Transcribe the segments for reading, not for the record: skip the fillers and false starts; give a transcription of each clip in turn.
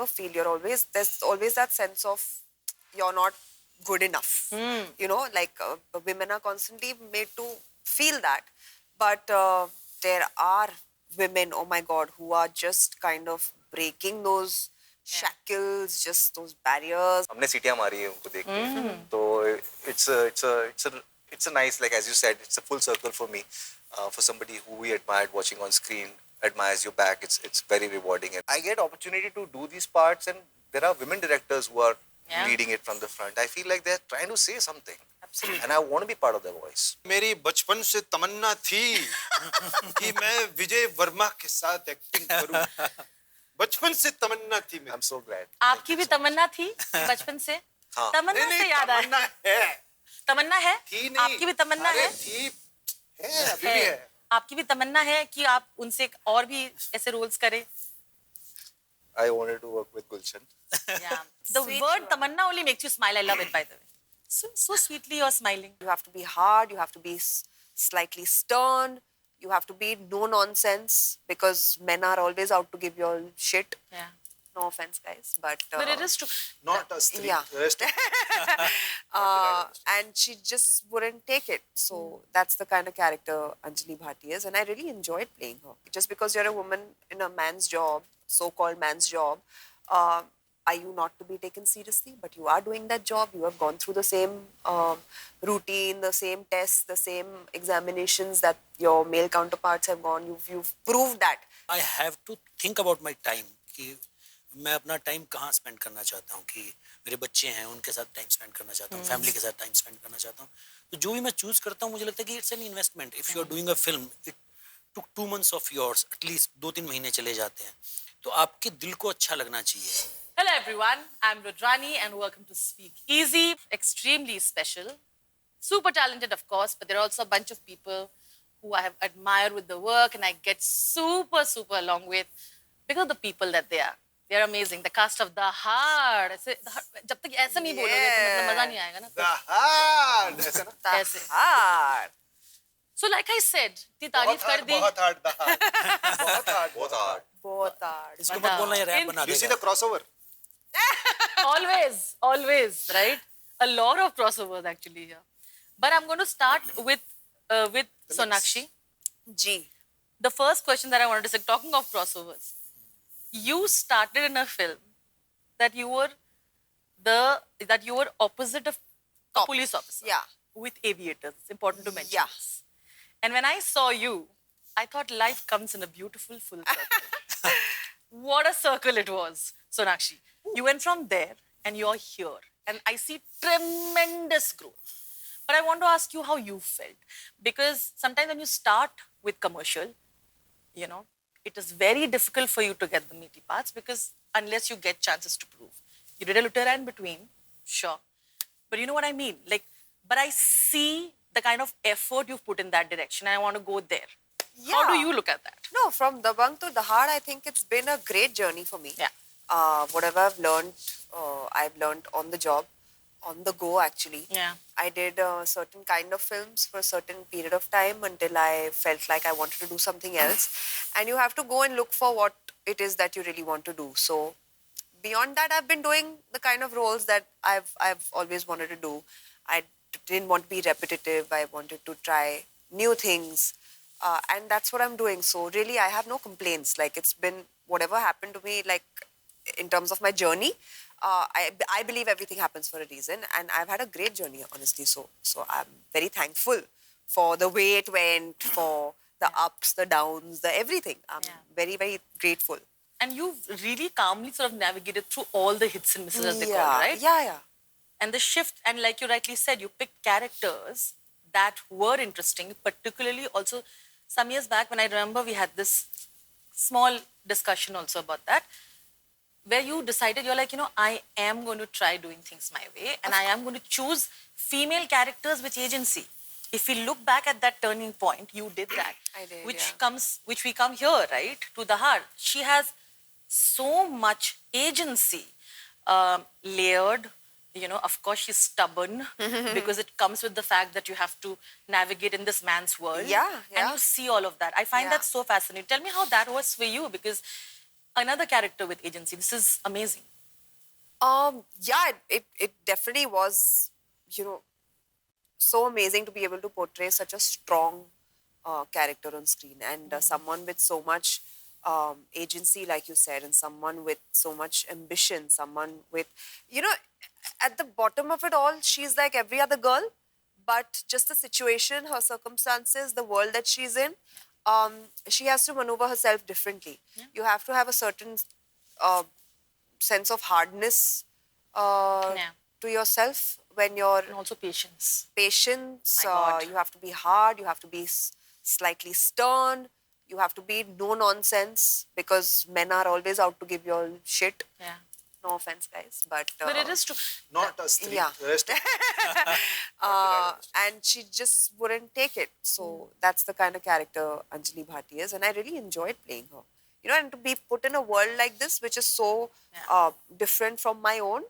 never feel there's always that sense of you're not good enough. You know, like women are constantly made to feel that. But there are women, oh my God, who are just kind of breaking those shackles, just those barriers. हमने सीटियां मारी है उनको देख के, तो it's a nice, like as you said, it's a full circle for me, for somebody who we admired watching on screen admires you back. It's very rewarding, and I get opportunity to do these parts, and there are women directors who are leading it from the front. I feel like they're trying to say something. Absolutely. And I want to be part of their voice. मेरी बचपन से तमन्ना थी कि मैं विजय वर्मा के साथ acting करूं. बचपन से तमन्ना थी मेरी. I'm so glad. आपकी भी तमन्ना थी बचपन से? हाँ. तमन्ना से याद आया. तमन्ना है. तमन्ना है? थी नहीं. आपकी भी तमन्ना है? थी. है अभी भी है. आपकी भी तमन्ना है कि आप उनसे और भी ऐसे रोल्स करें? I wanted to work with Gulshan. Yeah. The word tamanna only makes you smile. I love it, by the way. So sweetly you're smiling. You have to be hard, you have to be slightly stern, you have to be no nonsense, because men are always out to give you all shit. Yeah. No offense, guys, but it is true. Not us three. Yeah. The rest and she just wouldn't take it. So that's the kind of character Anjali Bhaati is, and I really enjoyed playing her. Just because you're a woman in a man's job, so-called man's job, are you not to be taken seriously? But you are doing that job. You have gone through the same routine, the same tests, the same examinations that your male counterparts have gone. You've proved that. I have to think about my time. कि मैं अपना time कहाँ spend करना चाहता हूँ, कि मेरे बच्चे हैं उनके साथ टाइम स्पेंड करना चाहता हूँ, फैमिली के साथ टाइम स्पेंड करना चाहता हूँ. तो जो भी मैं चूज करता हूँ मुझे लगता है कि it's an investment. If you are doing a film, it took 2 months of yours, at least 2-3 महीने चले जाते हैं. तो आपके दिल को अच्छा लगना चाहिए. Hello everyone, I'm Rudrani and welcome to Speak Easy. Extremely special, super talented of course, but there are also a bunch of people who I have admired with the work and I get super along with because of the people that they are. They are amazing. The cast of Daahad. जब तक ऐसा नहीं बोलोगे तो मतलब मजा नहीं आएगा ना. Daahad. ऐसे ना. Daahad. So like I said, इतनी तारीफ कर दी. बहुत hard Daahad. बहुत hard. बहुत hard. बहुत hard. इसको मत बोलना, ये रैप बना You see देगा. the crossover? Always, right? A lot of crossovers actually here. But I'm going to start with Sonakshi. G. The first question that I wanted to say, talking of crossovers, you started in a film that you were opposite of a police officer. Yeah. With aviators. It's important to mention. Yeah. This. And when I saw you, I thought life comes in a beautiful full circle. What a circle it was, Sonakshi. You went from there and you're here. And I see tremendous growth. But I want to ask you how you felt. Because sometimes when you start with commercial, you know, it is very difficult for you to get the meaty parts because unless you get chances to prove. You did a Lutera in between, sure. But you know what I mean? Like, but I see the kind of effort you've put in that direction. And I want to go there. Yeah. How do you look at that? No, from Dabangg to Daahad, I think it's been a great journey for me. Yeah. Whatever I've learned on the job, on the go actually. Yeah. I did a certain kind of films for a certain period of time until I felt like I wanted to do something else. And you have to go and look for what it is that you really want to do. So beyond that, I've been doing the kind of roles that I've always wanted to do. I didn't want to be repetitive. I wanted to try new things. And that's what I'm doing. So really, I have no complaints. Like, it's been whatever happened to me, like, in terms of my journey, I believe everything happens for a reason. And I've had a great journey, honestly. So I'm very thankful for the way it went, for the ups, the downs, the everything. I'm very, very grateful. And you've really calmly sort of navigated through all the hits and misses, as they call it, right? Yeah. And the shift, and like you rightly said, you picked characters that were interesting, particularly also some years back when I remember we had this small discussion also about that, where you decided, you're like, you know, I am going to try doing things my way and I am going to choose female characters with agency. If we look back at that turning point, you did that. I did, Which we come here, right, to Daahad. She has so much agency, layered. You know, of course, she's stubborn because it comes with the fact that you have to navigate in this man's world. Yeah. And you see all of that. I find that so fascinating. Tell me how that was for you, because another character with agency. This is amazing. Yeah, it definitely was, you know, so amazing to be able to portray such a strong character on screen and someone with so much agency, like you said, and someone with so much ambition, someone with, you know, at the bottom of it all, she's like every other girl, but just the situation, her circumstances, the world that she's in, she has to maneuver herself differently. You have to have a certain uh, sense of hardness Yeah. to yourself when you're And also patience. patience. My God. You have to be hard. You have to be slightly stern. You have to be no nonsense because men are always out to give you all shit. Yeah. No offense, guys, but But it is true. Not us three. yeah. The rest of And she just wouldn't take it. So that's the kind of character Anjali Bhaati is, and I really enjoyed playing her. You know, and to be put in a world like this, which is so different from my own,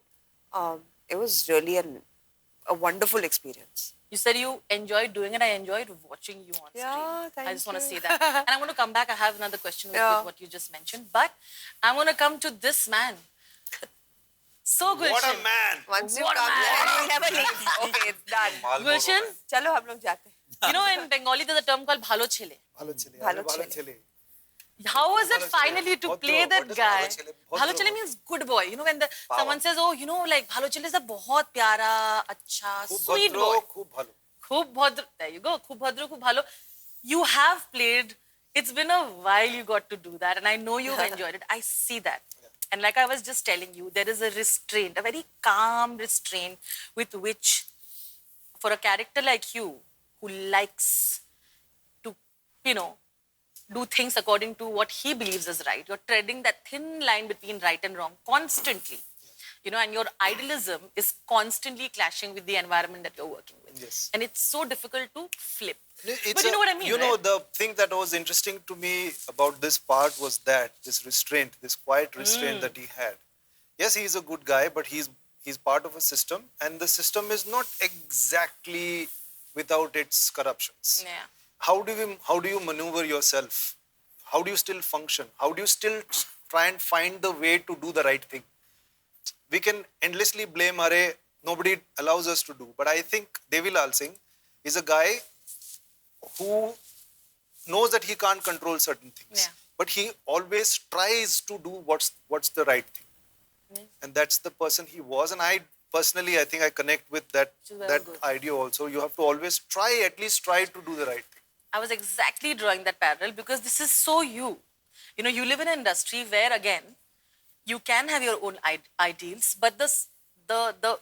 it was really a wonderful experience. You said you enjoyed doing it. I enjoyed watching you on Yeah, screen. thank I just want to you. say that. And I'm going to come back. I have another question with Yeah. what you just mentioned. But I'm going to come to this man. So Gulshan. What a man! Once you What a come man. here, you never leave. Okay, it's done. Gulshan, Chalo, hum log jate hain. you know, in Bengali, there's a term called bhalo chile. Bhalo chile. Bhalo Bhalo chile. chile. How was it Bhalo chile. finally to Bhadro. play that What is guy? bhalo chile? Bhalo Bhadro. chile means good boy. You know, when someone says, oh, you know, like bhalo chile is a बहुत प्यारा, अच्छा, Khub sweet bhadro, boy. khub bhalo. Khub bhadro. There you go. Khub bhadro, khub bhalo. You have played. It's been a while you got to do that, and I know you've enjoyed it. I see that. And like I was just telling you, there is a restraint, a very calm restraint with which, for a character like you, who likes to, you know, do things according to what he believes is right. You're treading that thin line between right and wrong constantly. You know, and your idealism is constantly clashing with the environment that you're working with. Yes. And it's so difficult to flip. It's But you know what I mean, You know, right? the thing that was interesting to me about this part was that this restraint, this quiet restraint that he had. Yes, he's a good guy, but he's part of a system, and the system is not exactly without its corruptions. Yeah. How do you maneuver yourself? How do you still function? How do you still try and find the way to do the right thing? We can endlessly blame Are, nobody allows us to do. But I think Devilal Singh is a guy who knows that he can't control certain things. Yeah. But he always tries to do what's the right thing. And that's the person he was. And I personally, I think I connect with that is very that good. idea also. You have to always at least try to do the right thing. I was exactly drawing that parallel because this is so you. You know, you live in an industry where, again, you can have your own ideals, but the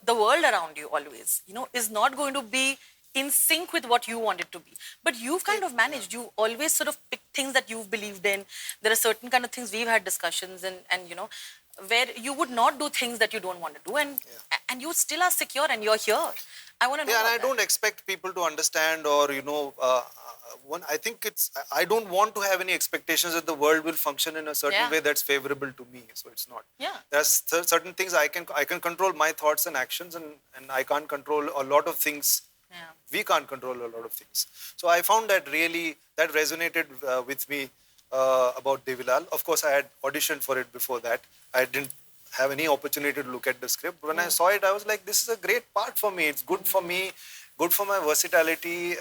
world around you always, you know, is not going to be in sync with what you want it to be. But you've kind of managed. You always sort of pick things that you've believed in. There are certain kind of things we've had discussions and you know, where you would not do things that you don't want to do, and you still are secure and you're here. I want to know. Yeah, and I about don't expect people to understand or, you know, I think I don't want to have any expectations that the world will function in a certain Yeah. way that's favorable to me. So it's not. Yeah. There's certain things I can control my thoughts and actions, and I can't control a lot of things. Yeah. We can't control a lot of things. So I found that that resonated with me about Devilal. Of course, I had auditioned for it before that. I didn't have any opportunity to look at the script. When I saw it, I was like, this is a great part for me. It's good for me, good for my versatility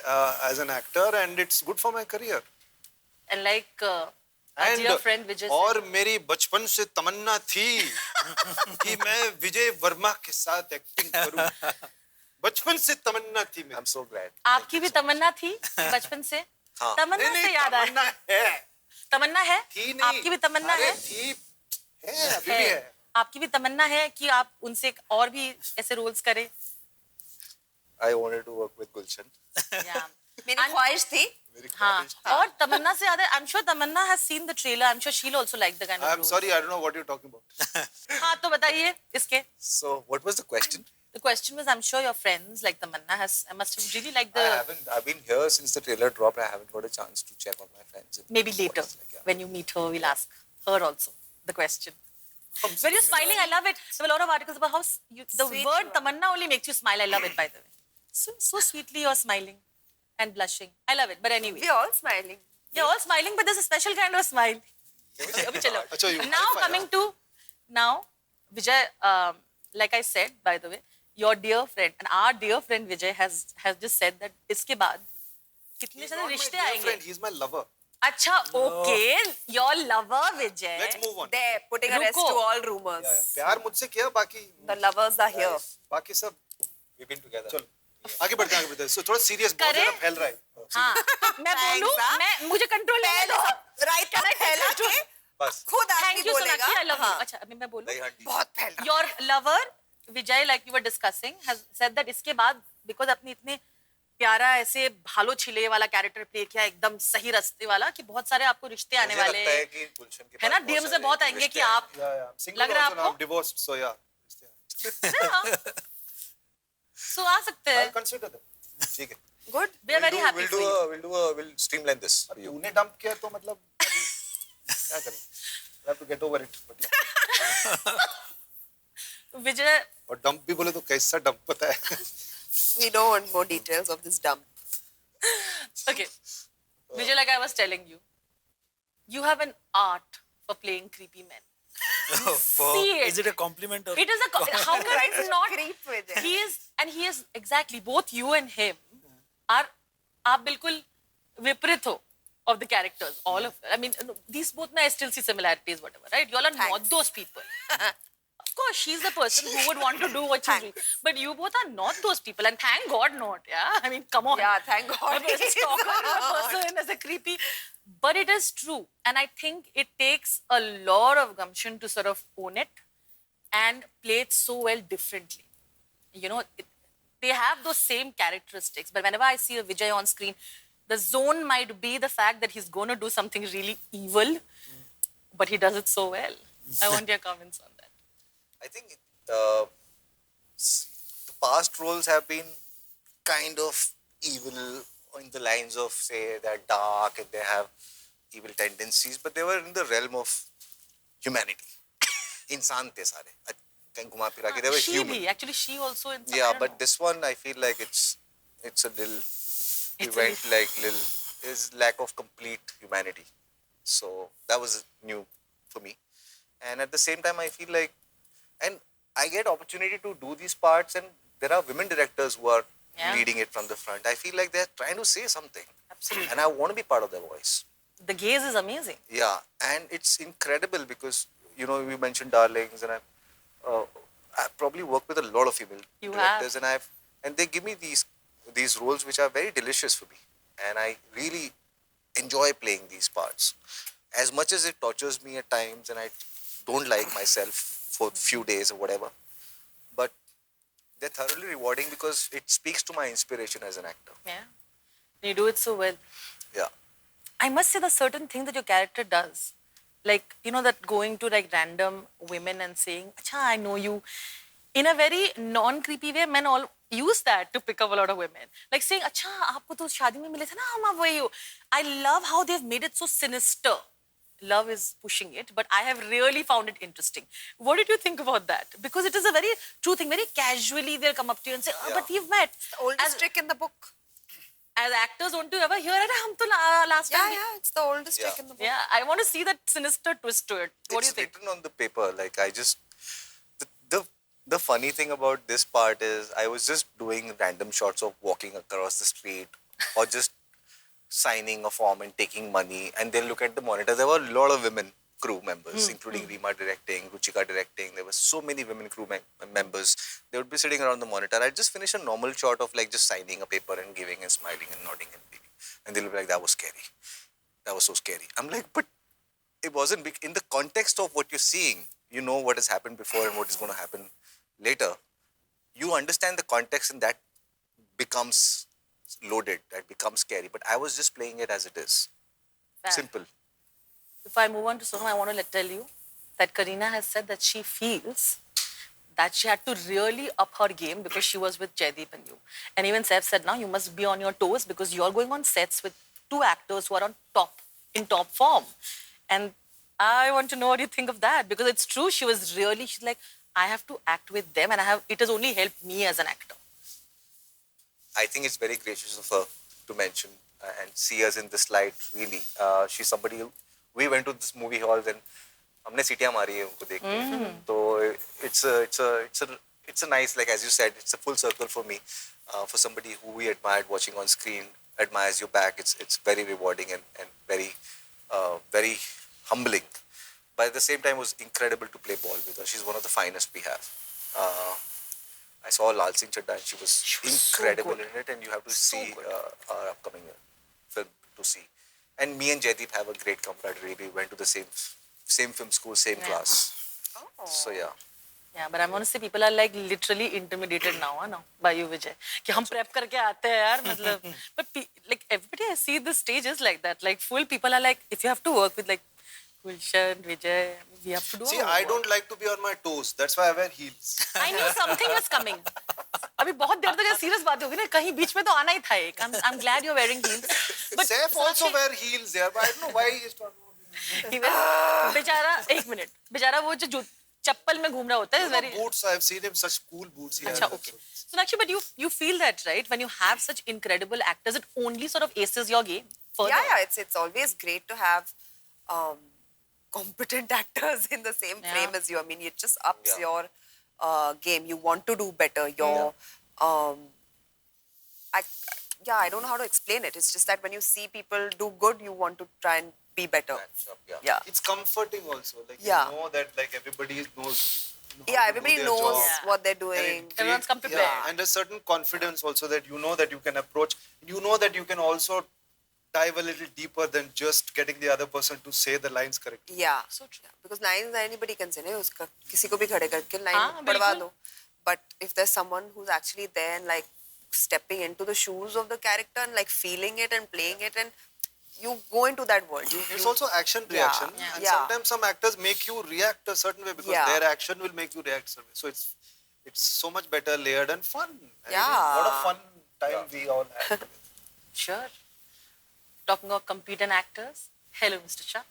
as an actor, and it's good for my career. And like our dear friend Vijay और said, मेरी बचपन से तमन्ना थी कि मैं विजय वर्मा के साथ acting करूं. बचपन से तमन्ना थी मेरी. I'm so glad. आपकी भी तमन्ना थी बचपन से? हाँ. तमन्ना से याद आया. तमन्ना है. तमन्ना है? थी नहीं. आपकी भी तमन्ना अरे है? थी. है, अभी भी है. आपकी भी तमन्ना है कि आप उनसे और भी ऐसे रोल्स करें? I wanted to work with Gulshan. Yeah. मेरी ख्वाहिश थी. हाँ. और तमन्ना से याद है, I'm sure Tamanna has seen the trailer. I'm sure she'll also like the kind of I'm roles. sorry, I don't know what you're talking about. हाँ, तो बताइए इसके. So, what was the question? The question was, I'm sure your friends like Tamanna must have really liked the. I've been here since the trailer dropped. I haven't got a chance to check on my friends. and Maybe what later, it's like, yeah. when you meet her, we'll ask her also the question. When you're smiling, I love it. There were a lot of articles about how the Sweet word you are. Tamanna only makes you smile. I love it, by the way. So sweetly you're smiling and blushing. I love it. But anyway, We're all smiling. you're all smiling, but there's a special kind of smile. Abhi chalo. Acha, you Now high-five, coming to Vijay, like I said, by the way, your dear friend and our dear friend Vijay has just said that इसके बाद कितने He's सारे not my रिश्ते dear आएंगे. friend, he's my lover. अच्छा, okay, your lover Vijay. Let's move on. There, putting a rest रुको. to all rumors. प्यार मुझसे किया, बाकी The lovers are here. बाकी सब We've been together. चलो आगे बढ़ते हैं. So थोड़ा serious, बहुत करे? ज़्यादा फैल रहा है. हाँ, मैं Thanks, बोलूं, हाँ. मैं मुझे कंट्रोल लेने दो. राइट का फैला के बस खुद आदमी Thank you, बोलेगा. Sonakshi. I love you. हाँ, अच्छा, अभी मैं बोलूं. दही हंडी. बहुत फैल रहा. Your lover Vijay, like you were discussing, has said that इसके बाद because अपनी इतने प्यारा ऐसे भालो छिले वाला कैरेक्टर प्ले किया, एकदम सही रास्ते वाला, कि बहुत सारे आपको रिश्ते आने मुझे वाले लगता है कि गुलशन के है ना. पास डीएम से सारे बहुत आएंगे रिश्ते कि आप Yeah. I'm single लग रहा है also now, I'm आपको? divorced, so yeah. सो आ सकते I'll हैं. consider them. ठीक है. Good. We are very happy for you. We'll streamline this for you. तूने dump किया तो मतलब अभी क्या करें? I have to get over it. But yeah. विजय, और dump भी बोले तो कैसा dump पता है? We don't want more details of this dump. okay, Vijay, like I was telling you, you have an art for playing creepy men. See it. Is it a compliment or? It is a how can I not Creep with it. he is exactly both you and him are आप बिल्कुल विपरीत हो of the characters, all of I mean these both I still see similarities, whatever, right? You all are not Thanks. those people. Of course, she's the person who would want to do what she's doing, but you both are not those people, and thank God not. Yeah, I mean, come on. Yeah, thank God. As a stalker, as a person, as a creepy. But it is true, and I think it takes a lot of gumption to sort of own it and play it so well differently. You know, they have those same characteristics, but whenever I see a Vijay on screen, the zone might be the fact that he's going to do something really evil, but he does it so well. I want your comments on that. I think the past roles have been kind of evil in the lines of, say, they're dark and they have evil tendencies, but they were in the realm of humanity. Insan the sare. घुमा फिरा के, they were She human. bhi. Actually, she also in some, I Yeah, don't but know. this one I feel like it's a little It's event like little is lack of complete humanity. So that was new for me. And at the same time I feel like, and I get opportunity to do these parts and there are women directors who are Yeah. leading it from the front. I feel like they're trying to say something. Absolutely. And I want to be part of their voice. The gaze is amazing. Yeah, and it's incredible because, you know, you mentioned Darlings and I've probably worked with a lot of female You directors and they give me these roles which are very delicious for me. And I really enjoy playing these parts. As much as it tortures me at times and I don't like myself for a few days or whatever, but they're thoroughly rewarding because it speaks to my inspiration as an actor. Yeah. You do it so well. Yeah. I must say the certain thing that your character does, like, you know, that going to like random women and saying, Acha, I know you, in a very non-creepy way, men all use that to pick up a lot of women. Like saying, Acha, aapko to shaadi mein mile the na, hum ab wahi ho. I love how they've made it so sinister. Love is pushing it, but I have really found it interesting. What did you think about that? Because it is a very true thing. Very casually they'll come up to you and say, oh, but we've met. Oldest trick in the book. As actors, don't you ever hear it? Hum to last Yeah, time. yeah, it's the oldest Yeah. trick in the book. Yeah, I want to see that sinister twist to it. What do you It's think? written on the paper. Like I just the funny thing about this part is I was just doing random shots of walking across the street or just signing a form and taking money, and then look at the monitor. There were a lot of women crew members, including Rima directing, Ruchika directing. There were so many women crew members. They would be sitting around the monitor. I'd just finish a normal shot of like just signing a paper and giving and smiling and nodding and leaving. And they'll be like, that was scary. That was so scary. I'm like, but it wasn't big. In the context of what you're seeing, you know what has happened before and what is going to happen later. You understand the context and that becomes loaded, that becomes scary. But I was just playing it as it is. Fair. Simple. If I move on to Sohum, I want to tell you that Kareena has said that she feels that she had to really up her game because she was with Jaideep and you. And even Seth said, now you must be on your toes because you're going on sets with two actors who are in top form. And I want to know what you think of that, because it's true, she's like, I have to act with them and it has only helped me as an actor. I think it's very gracious of her to mention and see us in this light, really. She's somebody we went to this movie hall and हमने सीटियां मारी है उनको देख के तो it's a nice, like as you said, it's a full circle for me, for somebody who we admired watching on screen admires you back. It's very rewarding and very humbling, but at the same time it was incredible to play ball with her. She's one of the finest we have. I saw Lal Singh Chadda and she was incredible in it, and you have to see our upcoming film to see. And me and Jaideep have a great camaraderie. We went to the same film school, same class. So yeah. Yeah, but I'm gonna say people are like literally intimidated now, by you, Vijay. कि हम prep करके आते हैं यार, मतलब. But like everybody I see this stage is like that. Like full people are like, if you have to work with like Gulshan, Vijay, we have to do. See, I don't like to be on my toes. That's why I wear heels. I knew something was coming. अभी बहुत देर तक serious बात होगी ना, कहीं बीच में तो आना ही था एक. I'm glad you're wearing heels. But Saif also wear heels there, but I don't know why he is talking about. बेचारा एक मिनट, बेचारा वो जो चप्पल में घूम रहा होता है. Very boots. I've seen him such cool boots. अच्छा, okay. So actually, but you feel that, right? When you have such incredible actors, it only sort of aces your game further. Yeah. It's always great to have competent actors in the same frame as you. I mean, it just ups your game. You want to do better. I don't know how to explain it. It's just that when you see people do good, you want to try and be better. Yeah. It's comforting also. Like you know that like everybody knows. Everybody knows what they're doing. Everyone's come prepared. Yeah, and a certain confidence also that you know that you can approach. You know that you can also dive a little deeper than just getting the other person to say the lines correctly. Yeah. So true. Because lines anybody can say, नहीं उसका किसी को भी खड़े करके line पढ़वा दो. But if there's someone who's actually there and like stepping into the shoes of the character and like feeling it and playing it, and you go into that world. It's also action reaction, and sometimes some actors make you react a certain way because their action will make you react a certain way. So it's so much better layered and fun. What a fun time we all had. Sure. Talking about competent actors, hello, Mr. Shah.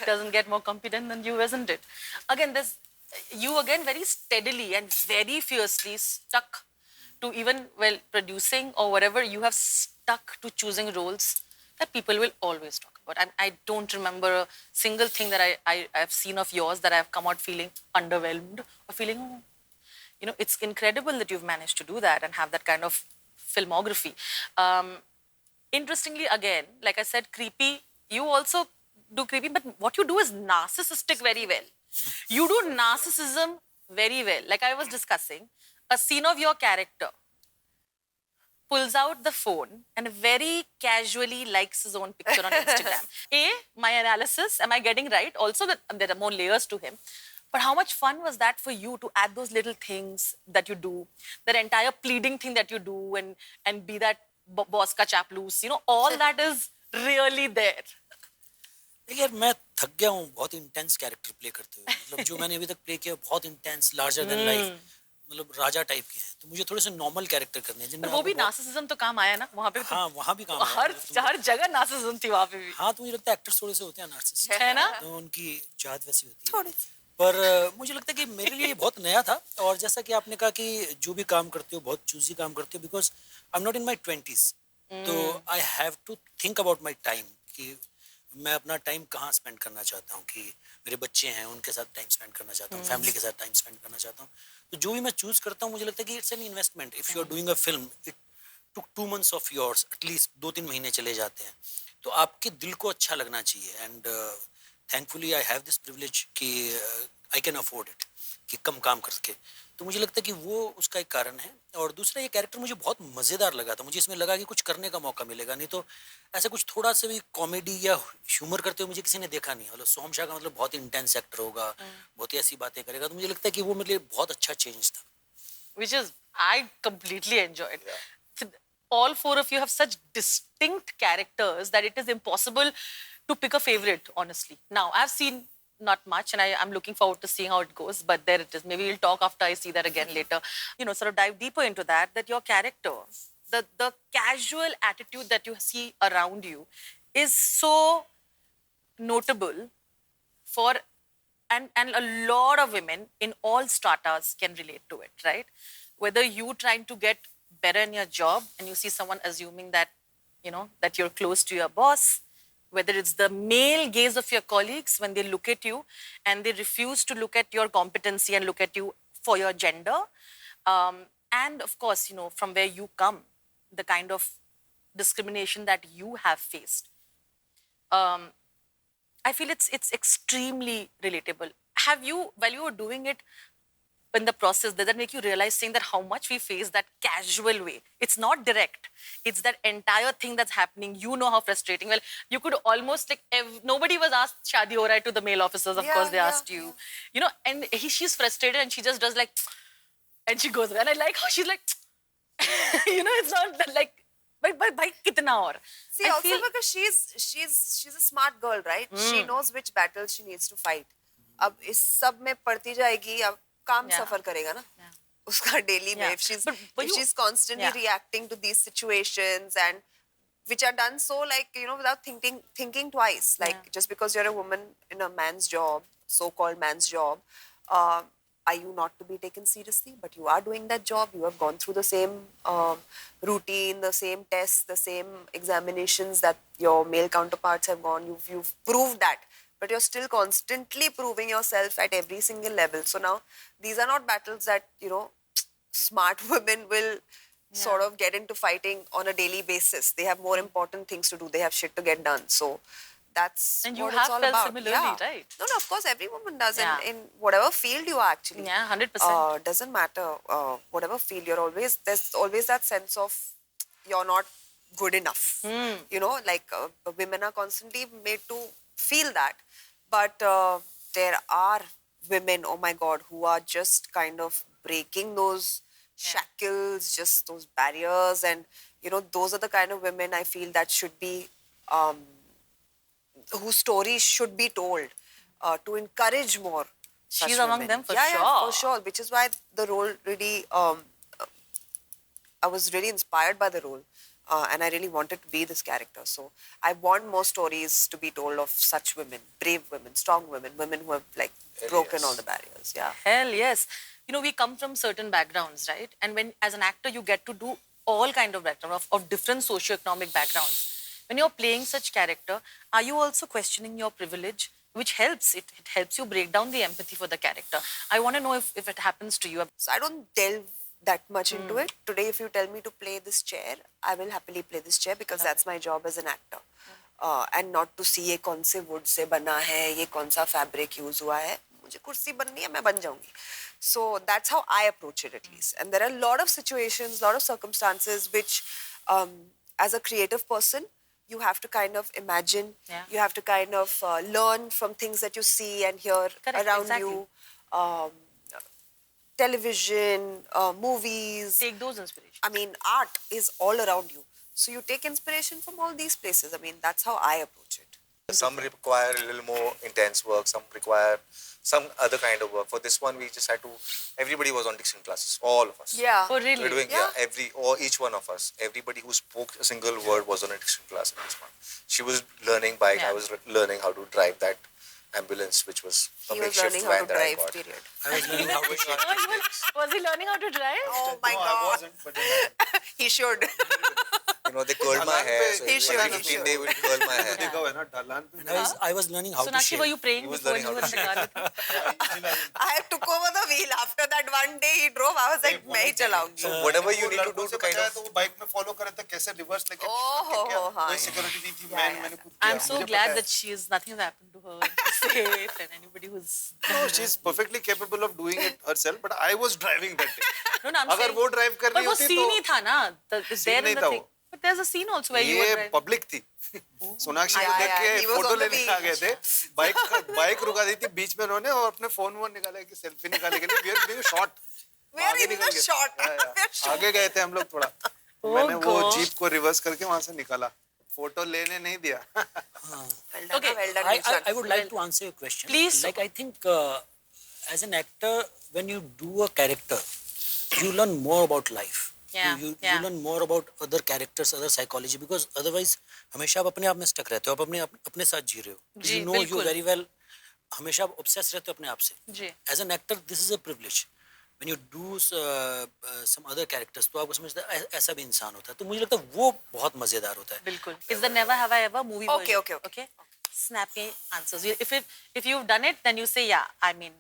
Doesn't get more competent than you, isn't it? Again, you very steadily and very fiercely stuck to even, producing or whatever, you have stuck to choosing roles that people will always talk about. I don't remember a single thing that I've seen of yours that I've come out feeling underwhelmed or feeling, it's incredible that you've managed to do that and have that kind of filmography. Interestingly, again, like I said, creepy, you also do creepy, but what you do is narcissistic very well. You do narcissism very well. Like I was discussing, a scene of your character pulls out the phone and very casually likes his own picture on Instagram. My analysis, am I getting right? Also, that there are more layers to him. But how much fun was that for you to add those little things that you do, that entire pleading thing that you do, and be that boss ka chaploose, all that is really there. यार मैं थक गया हूँ बहुत intense character play करते हुए. मतलब जो मैंने अभी तक प्ले किया बहुत इंटेंस, लार्जर देन लाइफ, मतलब राजा टाइप के हैं. तो मुझे थोड़े से नॉर्मल कैरेक्टर करने हैं जिनमें वो भी नार्सिसिज्म तो काम आया ना वहाँ पे. हाँ, वहाँ भी काम आया. हर जगह नार्सिसिज्म थी वहाँ पे भी. हाँ, तो मुझे लगता है एक्टर्स थोड़े से होते हैं नार्सिसिस्ट, है ना, तो उनकी जात वैसी होती है. पर मुझे लगता है कि मेरे लिए बहुत नया था. और जैसा कि आपने कहा कि जो भी काम करते हो बहुत चूजी काम करते हो, because I am not in my 20s. तो I have to think about my time कि मैं अपना टाइम कहाँ स्पेंड करना चाहता हूँ, कि मेरे बच्चे हैं उनके साथ टाइम स्पेंड करना चाहता हूँ, फैमिली के साथ टाइम स्पेंड करना चाहता हूँ. तो जो भी मैं चूज करता हूँ मुझे लगता है कि it's an investment. If you are doing a film, it took 2 months of yours, at least 2-3 महीने चले जाते हैं. तो आपके दिल को अच्छा लगना चाहिए. And thankfully I have this privilege कि आई कैन अफोर्ड इट, कि कम काम करके. तो मुझे लगता है कि वो उसका एक कारण है. और दूसरा, ये कैरेक्टर मुझे बहुत मज़ेदार लगा था. मुझे इसमें लगा कि कुछ करने का मौका मिलेगा. नहीं तो ऐसा कुछ थोड़ा सा भी कॉमेडी या ह्यूमर करते हुए मुझे किसी ने देखा नहीं. मतलब सोहम शाह का मतलब बहुत इंटेंस एक्टर होगा, बहुत ही ऐसी बातें करेगा. तो मुझे लगता है कि वो मेरे लिए बहुत अच्छा चेंज था. Which is, I completely enjoyed. All 4 of you have such distinct characters that it is impossible to pick a favorite, honestly. Now, I've seen not much, and I'm looking forward to seeing how it goes, but there it is. Maybe we'll talk after I see that again later. Sort of dive deeper into that your character, the casual attitude that you see around you is so notable for, and a lot of women in all stratas can relate to it, right? Whether you trying to get better in your job and you see someone assuming that, that you're close to your boss, whether it's the male gaze of your colleagues when they look at you and they refuse to look at your competency and look at you for your gender. And of course, you know, from where you come, the kind of discrimination that you have faced. I feel it's extremely relatable. Have you, while you were doing it, in the process, does that make you realize saying that how much we face that casual way? It's not direct. It's that entire thing that's happening. You know how frustrating. Well, you could almost like, nobody was asked Shadi ho raha hai to the male officers. Of course, they asked you. You know, and she's frustrated and she just does like, and she goes away. And I like how she's like, you know, it's not that like, bhai, kitna aur? See, also because she's a smart girl, right? She knows which battles she needs to fight. अब इस सब में पढ़ती जाएगी, अब काम सफर करेगा ना उसका daily में. If she's constantly reacting to these situations and which are done so like, you know, without thinking twice, like just because you're a woman in a man's job, so-called man's job, are you not to be taken seriously? But you are doing that job. You have gone through the same routine, the same tests, the same examinations that your male counterparts have gone. You've proved that. But you're still constantly proving yourself at every single level. So now, these are not battles that, you know, smart women will sort of get into fighting on a daily basis. They have more important things to do. They have shit to get done. So that's and what you it's have all felt about. Similarly, right? No, of course, every woman does. In whatever field you are actually. Yeah, 100%. Doesn't matter. Whatever field, there's always that sense of you're not good enough. You know, like women are constantly made to feel that. But there are women, oh my God, who are just kind of breaking those shackles, just those barriers. And, you know, those are the kind of women I feel that should be, whose stories should be told to encourage more. She's among them for sure. Yeah, for sure. Which is why the role really, I was really inspired by the role. And I really wanted to be this character. So I want more stories to be told of such women, brave women, strong women, women who have like broken all the barriers. Yeah. Hell yes. You know, we come from certain backgrounds, right? And when, as an actor, you get to do all kind of background of different socio-economic backgrounds. When you're playing such character, are you also questioning your privilege? Which helps. It helps you break down the empathy for the character. I want to know if it happens to you. So I don't delve that much into it. Today, if you tell me to play this chair, I will happily play this chair because that's my job as an actor. And not to see ये कौन से wood से बना है, ये कौन सा fabric use हुआ है, मुझे कुर्सी बननी है, मैं बन जाऊंगी. So that's how I approach it at least. And there are a lot of situations, a lot of circumstances which, as a creative person, you have to kind of imagine, you have to kind of learn from things that you see and hear around you. Television, movies. Take those inspirations. I mean, art is all around you. So you take inspiration from all these places. I mean, that's how I approach it. Some require a little more intense work. Some require some other kind of work. For this one, we just had to, everybody was on diction classes. All of us. Yeah. Oh, really? We're doing, each one of us. Everybody who spoke a single word was on a diction class in this one. She was learning bike. I was learning how to drive that ambulance, which was a makeshift van that I got. Period. I was learning how to Was he learning how to drive? Oh my God. I wasn't, but then He should. You know, they curled my hair. So He should, every he 15 days, they would curl my hair. देखा हुआ है ना ढलान पे I was learning how to Sonakshi, shave. were you praying He was before learning you were how in to the car? I took over the wheel after that one day he drove. I was like, मैं ही चलाऊंगी. So whatever you need to do लड़कों to से kind बचाया of... तो वो bike में follow कर रहे थे कैसे रिवर्स लेके Oh, हाँ. वही सिक्योरिटी दी थी मैंने खुद किया I'm so मुझे glad पता है. that nothing has happened to her. She's safe, and anybody who's No, she's perfectly capable of doing it herself, but I was driving that day. no, I'm अगर saying, वो drive कर but रही वो होती scene ही तो था ना. It's there नहीं in the था thing. वो. But there's a scene also where you were ये driving. पब्लिक थी सोनाक्षी को Yeah, देख के he was photo on the लेने आ गए थे बाइक रुका दी थी बीच में उन्होंने और अपने फोन निकाला कि सेल्फी निकालने के लिए we are doing shot We are in the shot. We are shot. आगे गए थे हम लोग थोड़ा मैंने वो जीप को रिवर्स करके वहां से निकाला फोटो लेने नहीं दिया Well done, Okay, well done, I Gulshan. would like to answer your question. Please. Like, I think as an actor, when you do a character, you learn more about life. Yeah, You yeah. learn more about other characters, other psychology, because otherwise, हमेशा आप अपने आप में stuck रहते हो, आप अपने साथ जी रहे हो. जी, You know you बिल्कुल. very well. हमेशा आप obsessed रहते हो अपने आप से. जी. As an actor, this is a privilege. when you do some other characters, तो आपको समझता है ऐसा भी इंसान होता है, तो मुझे लगता है वो बहुत मजेदार होता है. बिल्कुल. Is the never have I ever movie Okay, version? okay. Snappy answers. If you've done it, then you say yeah. I mean,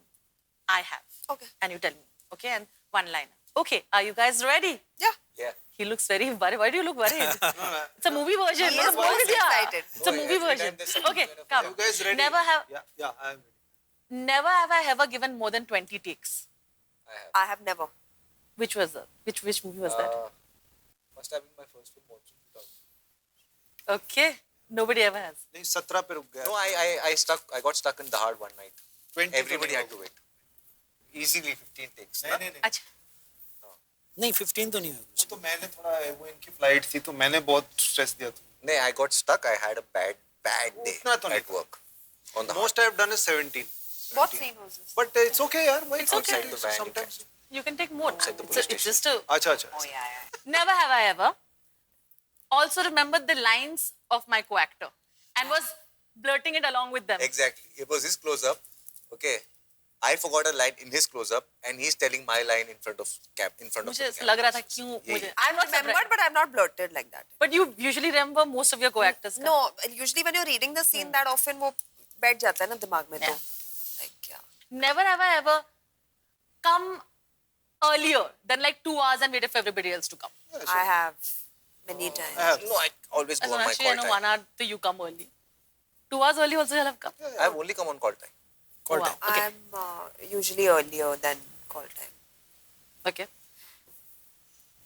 I have. Okay. And you tell me. Okay, and one line. Okay, are you guys ready? Yeah. Yeah. He looks very worried. Why do you look worried? It's a movie version. He is What most yeah. excited. It's a movie version. Are Okay, come. You guys ready? Never have Yeah, I'm ready. never have I ever given more than 20 takes. I have never. Which was that? Which movie was that? Must have been my first film also. 2000. Okay. Nobody ever has. नहीं 17 पे रुक गया. No, I got stuck in Daahad one night. 20 Everybody had to wait. Easily 15 takes. नहीं नहीं नहीं. अच्छा. नहीं 15 तो नहीं हुआ. वो तो मैंने थोड़ा वो इनकी फ्लाइट थी तो मैंने बहुत स्ट्रेस दिया था. No, I got stuck. I had a bad day उतना तो नहीं at work. On the Most I've done is 17. What scene was this? But it's okay यार. Why It's okay. Outside the van, Sometimes. You can take more. Outside the It's, police it's station. just a... अच्छा अच्छा. Oh yeah. Never have I ever also remembered the lines of my co-actor and was blurting it along with them. Exactly. It was his close-up. Okay. I forgot a line in his close-up, and he's telling my line in front of मुझे the लग रहा camera. था क्यों Yeah, मुझे. I've remembered, but I've not blurted like that. But you usually remember most of your co-actors. No, usually when you're reading the scene, that often वो बैठ जाता है ना दिमाग में तो. Yeah. Like yeah. Never have I ever come earlier than like 2 hours and waited for everybody else to come. I have many times. I have. No, I always go As on my actually, I call know time. 1 hour to you come early. 2 hours early also you'll have come. I've only come on call time. Oh, wow. Okay. I'm usually earlier than call time. Okay.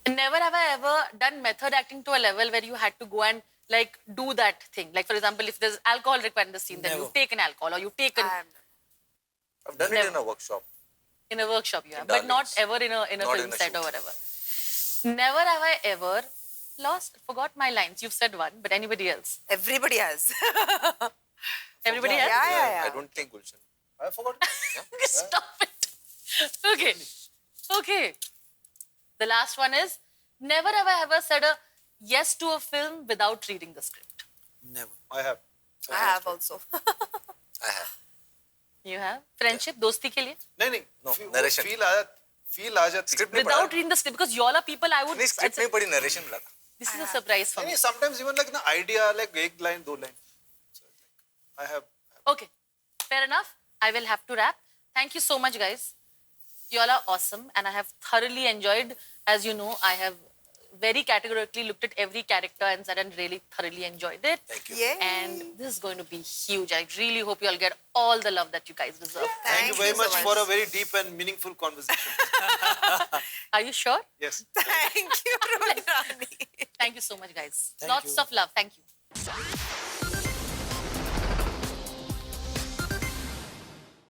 Never have I ever done method acting to a level where you had to go and like do that thing. Like for example, if there's alcohol required in the scene, then Never. you've taken alcohol or you've taken I have never. I've done it Never. in a workshop. in a workshop you have, In but not Darlings. ever in a Not film in a set or shoot. whatever. Never have I ever forgot my lines. You've said one, but anybody else? Everybody has. Everybody Yeah, else? yeah. I don't think Gulshan. I forgot. Stop it. Okay. Okay. The last one is, never have I ever said a yes to a film without reading the script. Never. I have. I have also. I have. You have? Friendship, dosti ke liye? नहीं नहीं. No, वो narration. Feel आ जाती. Script नहीं Without पढ़ा. reading the script, because y'all are people I would... नहीं script नहीं पढ़ी, narration मिला था. This is a surprise for me. नहीं sometimes even like an idea like एक line 2 line. So, I have. Okay, fair enough. I will have to wrap. Thank you so much, guys. You all are awesome, and I have thoroughly enjoyed. As you know, I have very categorically looked at every character and said and really thoroughly enjoyed it. Thank you. Yay. And this is going to be huge. I really hope you all get all the love that you guys deserve. Thank you very so much for a very deep and meaningful conversation. Are you sure? Yes. Thank you, Rudrani. Thank you so much, guys. Thank Lots you. of love. Thank you.